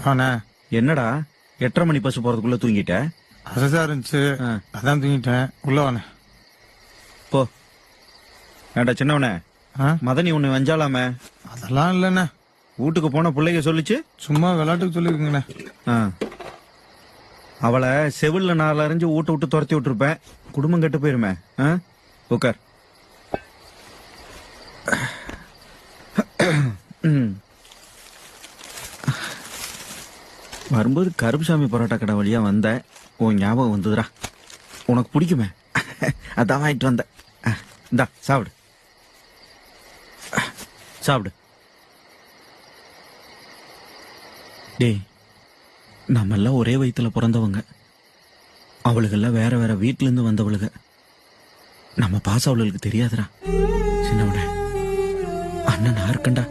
ஆண்ணே என்னடா 8:30 மணி பஸ் போறதுக்குள்ள தூங்கிட்ட? அசதா இருந்துச்சு, அதான் தூங்கிட்டேன். உள்ள வாண்ணே. போ. ஏண்டா சின்னவனே, ஆ? மதனி உன்னை வஞ்சாலாமே? அதெல்லாம் இல்லைண்ணே, வீட்டுக்கு போன பிள்ளைங்க சொல்லிச்சு. சும்மா விளையாட்டுக்கு சொல்லிருக்குங்கண்ணே. ஆ. அவளை செவில்ல 4 அரைஞ்சு வீட்டை விட்டு துரத்தி விட்டுருப்பேன். குடும்பம் கெட்டு போயிருமே. உட்கார். வரும்போது கருப்புசாமி பரோட்டா கடை வழியா வந்த உன் ஞாபகம் வந்ததுடா. உனக்கு பிடிக்குமே, அதான் வாங்கிட்டு வந்த. இந்தா சாப்பிடு சாப்பிடு. டேய், நம்ம எல்லாம் ஒரே வயித்துல பிறந்தவங்க. அவளுகெல்லாம் வேற வேற வீட்டுல இருந்து வந்தவளுக. நம்ம பாச அவளுக்கு தெரியாதுடா. சின்னவன அண்ணன் நான் இருக்கண்டா.